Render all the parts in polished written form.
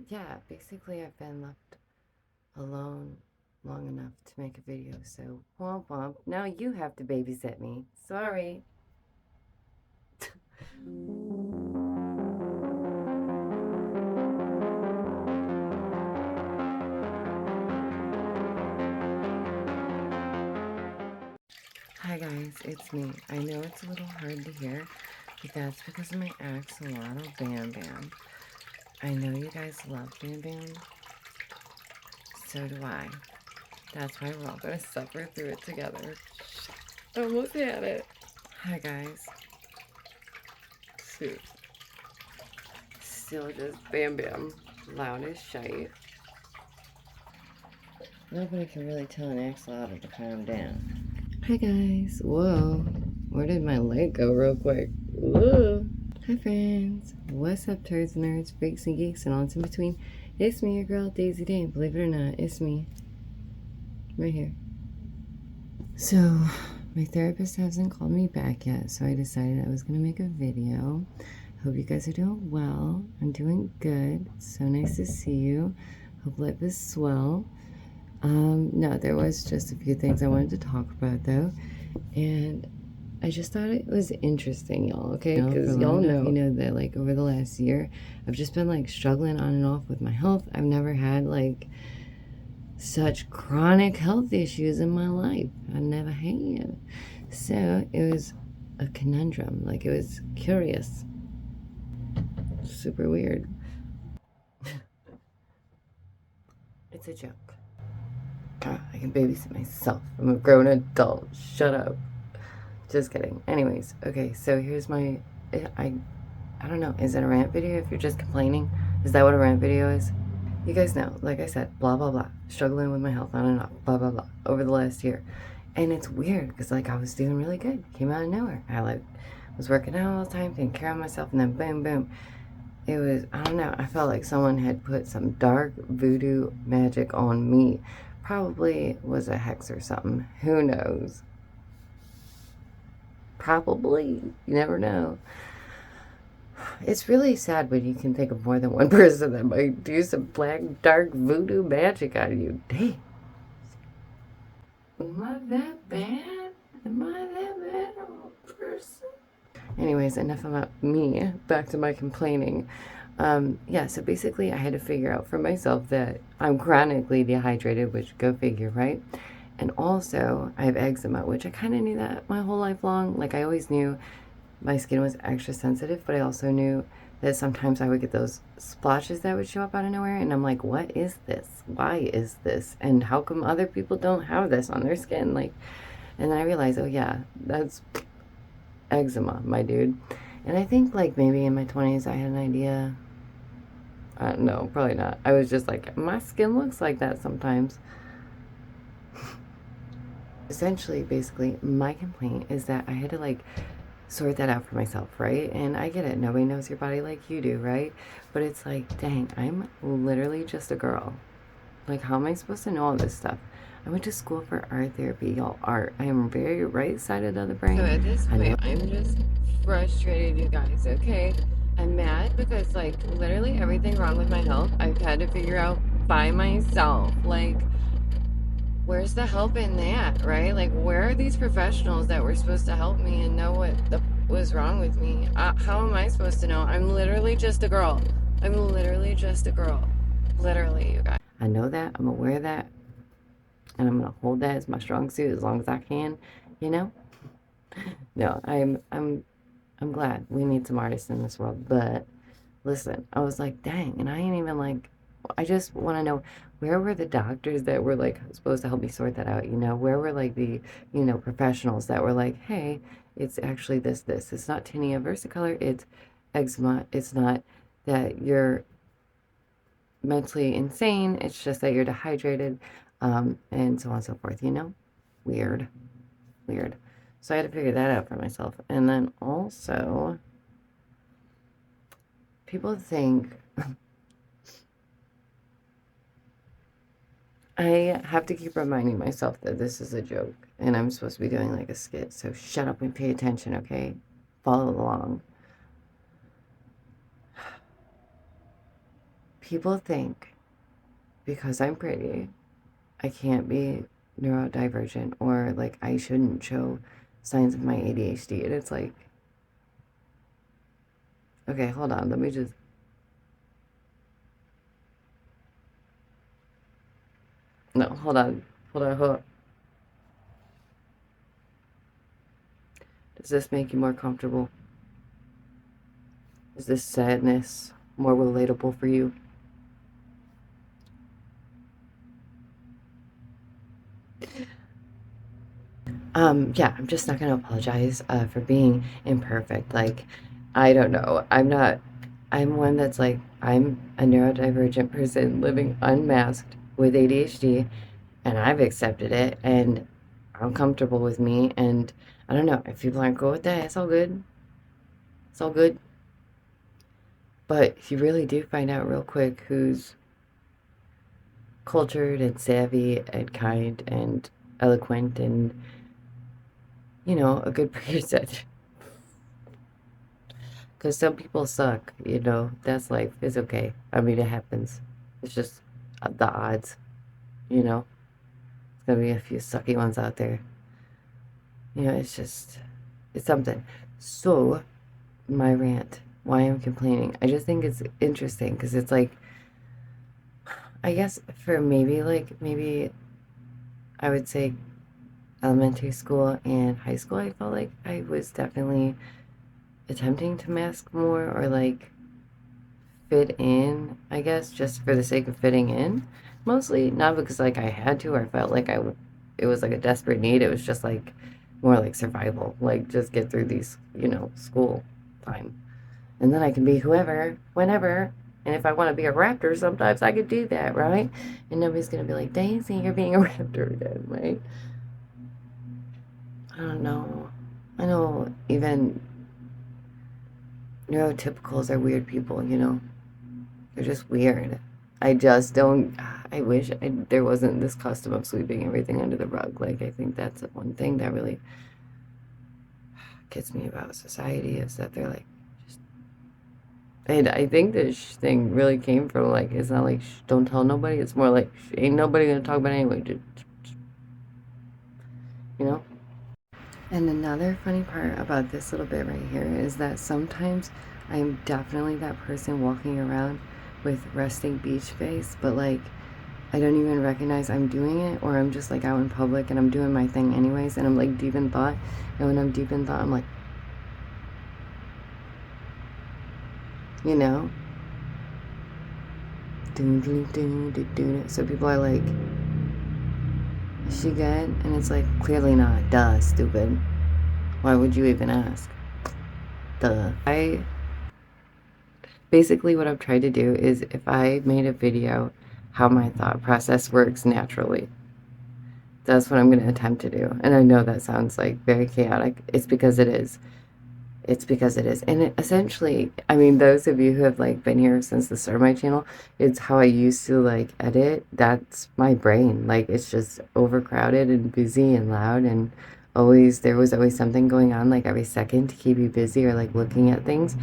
yeah, basically I've been left alone long enough to make a video, so womp womp. Now you have to babysit me. Sorry. Hi guys, it's me. I know it's a little hard to hear, but that's because of my axolotl Bam Bam. I know you guys love Bam Bam. So do I. That's why we're all gonna suffer through it together. I almost had it. Hi guys. Still just Bam Bam. Loud as shite. Nobody can really tell an axolotl to calm down. Hi guys. Whoa. Where did my light go real quick? Whoa. Hi friends. What's up, turds, nerds, freaks, and geeks, and all in between? It's me, your girl, Daisy Day. Believe it or not, it's me. Right here. So, my therapist hasn't called me back yet, so I decided I was going to make a video. Hope you guys are doing well. I'm doing good. So nice to see you. Hope life is swell. No, there was just a few things I wanted to talk about, though. And I just thought it was interesting, y'all, okay? Because y'all know, you know, that, like, over the last year, I've just been, like, struggling on and off with my health. I've never had, like, such chronic health issues in my life. I never had. So it was a conundrum. Like, it was curious. Super weird. It's a joke. I can babysit myself. I'm a grown adult. Shut up. Just kidding. Anyways, okay, so here's my... I don't know. Is it a rant video if you're just complaining? Is that what a rant video is? You guys know, like I said, blah, blah, blah. Struggling with my health on and off, blah, blah, blah, over the last year. And it's weird, because, like, I was doing really good. Came out of nowhere. I, like, was working out all the time, taking care of myself, and then boom, boom. It was, I don't know, I felt like someone had put some dark voodoo magic on me. Probably was a hex or something. Who knows? Probably. You never know. It's really sad when you can think of more than one person that might do some black, dark voodoo magic on you. Dang. Am I that bad? Am I that bad of a person? Anyways, enough about me. Back to my complaining. Yeah, so basically I had to figure out for myself that I'm chronically dehydrated, which go figure, right? And also I have eczema, which I kind of knew that my whole life long. Like, I always knew my skin was extra sensitive, but I also knew that sometimes I would get those splotches that would show up out of nowhere, and I'm like, what is this? Why is this? And how come other people don't have this on their skin? Like, and then I realized, oh yeah, that's eczema, my dude. And I think, like, maybe in my 20s I had an idea. No, probably not. I was just like, my skin looks like that sometimes. Essentially, basically, my complaint is that I had to, like, sort that out for myself, right? And I get it. Nobody knows your body like you do, right? But it's like, dang, I'm literally just a girl. Like, how am I supposed to know all this stuff? I went to school for art therapy, y'all. Art. I am very right-sided of the brain. So at this point, I'm just frustrated, you guys, okay? I'm mad because, like, literally everything wrong with my health, I've had to figure out by myself. Like, where's the help in that, right? Like, where are these professionals that were supposed to help me and know what was wrong with me? How am I supposed to know? I'm literally just a girl. I'm literally just a girl. Literally, you guys. I know that. I'm aware of that. And I'm going to hold that as my strong suit as long as I can, you know? No, I'm glad we need some artists in this world. But listen, I was like, dang, and I ain't even like, I just want to know, where were the doctors that were like supposed to help me sort that out? You know, where were like the, you know, professionals that were like, hey, it's actually this. It's not tinea versicolor, it's eczema. It's not that you're mentally insane. It's just that you're dehydrated, and so on and so forth, you know? Weird. So I had to figure that out for myself. And then also, people think I have to keep reminding myself that this is a joke and I'm supposed to be doing like a skit. So shut up and pay attention, okay? Follow along. people think because I'm pretty, I can't be neurodivergent, or like I shouldn't show signs of my ADHD. And it's like, okay, hold on. Let me just. No, hold on. Hold on, hold on. Does this make you more comfortable? Is this sadness more relatable for you? Yeah, I'm just not gonna apologize for being imperfect. Like, I don't know. I'm one that's like, I'm a neurodivergent person living unmasked with ADHD, and I've accepted it, and I'm comfortable with me, and I don't know. If people aren't cool with that, it's all good. It's all good. But you really do find out real quick who's cultured and savvy and kind and eloquent and, a good person. Because some people suck, that's life. It's okay. I mean, it happens. It's just the odds, you know. There's gonna be a few sucky ones out there. It's something. So, my rant, why I'm complaining. I just think it's interesting because it's like, I guess for maybe I would say elementary school and high school, I felt like I was definitely attempting to mask more, or like fit in, I guess, just for the sake of fitting in. Mostly not because like I had to, or felt like it was like a desperate need. It was just like more like survival, like just get through these, school time. And then I can be whoever, whenever. And if I want to be a raptor, sometimes I could do that, right? And nobody's going to be like, Daisy, you're being a raptor again, right? I don't know. I know even neurotypicals are weird people, They're just weird. I just don't. I wish there wasn't this custom of sweeping everything under the rug. Like, I think that's one thing that really gets me about society, is that they're like, just. And I think this thing really came from like, it's not like, don't tell nobody. It's more like, ain't nobody gonna talk about it anyway. You know? And another funny part about this little bit right here is that sometimes I'm definitely that person walking around with resting beach face, but like I don't even recognize I'm doing it, or I'm just like out in public and I'm doing my thing anyways, and I'm like deep in thought. And when I'm deep in thought, I'm like, you know, so people are like, is she good? And it's like, clearly not. Duh, stupid. Why would you even ask? Duh. Basically what I've tried to do is, if I made a video how my thought process works naturally, that's what I'm going to attempt to do. And I know that sounds like very chaotic. It's because it is. It's because it is. And essentially, I mean, those of you who have like been here since the start of my channel, it's how I used to like edit. That's my brain. Like, it's just overcrowded and busy and loud, and there was always something going on like every second to keep you busy, or like looking at things,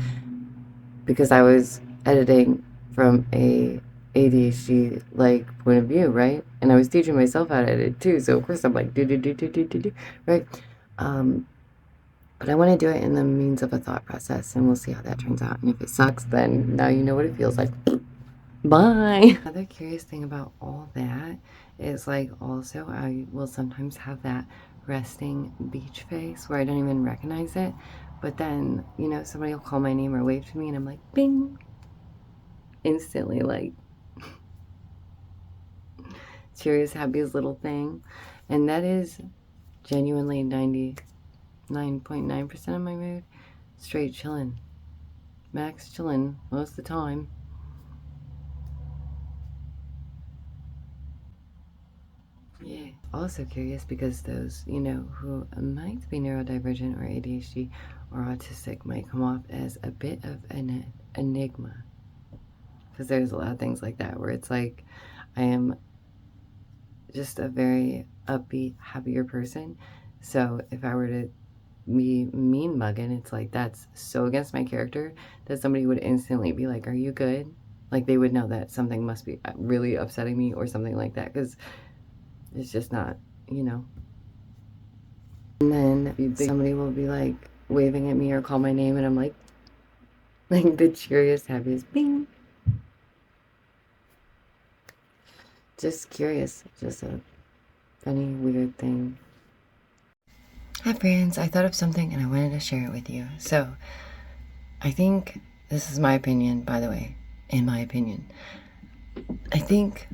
because I was editing from a ADHD like point of view, right? And I was teaching myself how to edit too. So of course I'm like do, right? But I want to do it in the means of a thought process, and we'll see how that turns out. And if it sucks, then now you know what it feels like. Bye. Another curious thing about all that is, like, also I will sometimes have that resting beach face where I don't even recognize it, but then, somebody will call my name or wave to me, and I'm like, bing, instantly, like, cheers, happiest little thing. And that is genuinely 99.9% of my mood. Straight chilling. Max chilling most of the time. Yeah. Also curious because those, who might be neurodivergent or ADHD or autistic might come off as a bit of an enigma. Because there's a lot of things like that where it's like, I am just a very upbeat, happier person. So if I were to be mean mugging, it's like, that's so against my character that somebody would instantly be like, are you good? Like, they would know that something must be really upsetting me or something like that, because it's just not, you know. And then somebody will be like waving at me or call my name, and I'm like the cheeriest, happiest, bing. Just curious, just a funny, weird thing. Hi friends, I thought of something and I wanted to share it with you. So, I think, this is my opinion, by the way, in my opinion, I think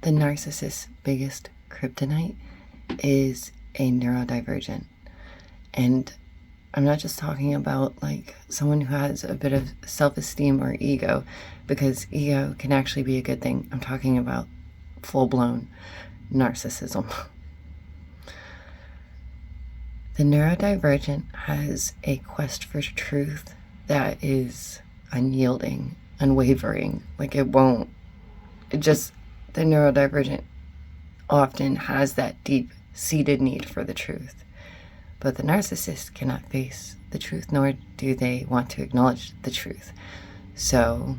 the narcissist's biggest kryptonite is a neurodivergent. And I'm not just talking about like someone who has a bit of self-esteem or ego, because ego can actually be a good thing. I'm talking about full-blown narcissism. The neurodivergent has a quest for truth that is unyielding, unwavering. Like the neurodivergent often has that deep-seated need for the truth. But the narcissist cannot face the truth, nor do they want to acknowledge the truth. So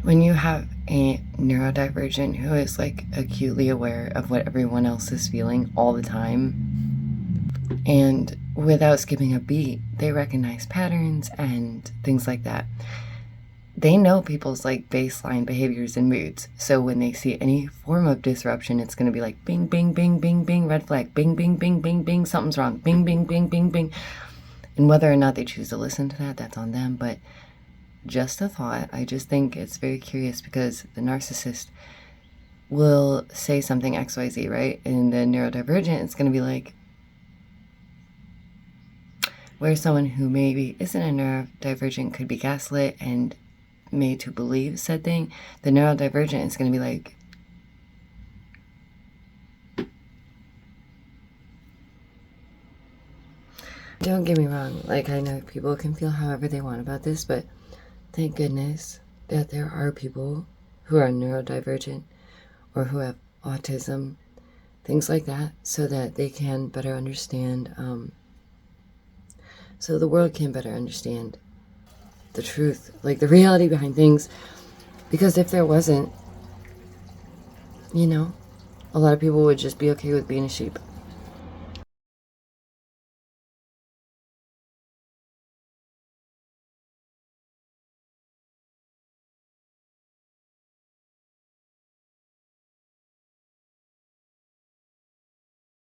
when you have a neurodivergent who is like acutely aware of what everyone else is feeling all the time, and without skipping a beat, they recognize patterns and things like that. They know people's like baseline behaviors and moods. So when they see any form of disruption, it's going to be like bing, bing, bing, bing, bing, red flag, bing, bing, bing, bing, bing, something's wrong, bing, bing, bing, bing, bing. And whether or not they choose to listen to that, that's on them. But just a thought. I just think it's very curious, because the narcissist will say something XYZ, right? And the neurodivergent is going to be like, where someone who maybe isn't a neurodivergent could be gaslit and made to believe said thing, the neurodivergent is going to be like, don't get me wrong, like I know people can feel however they want about this, but thank goodness that there are people who are neurodivergent or who have autism, things like that, so that they can better understand, so the world can better understand the truth, like the reality behind things. Because if there wasn't, you know, a lot of people would just be okay with being a sheep.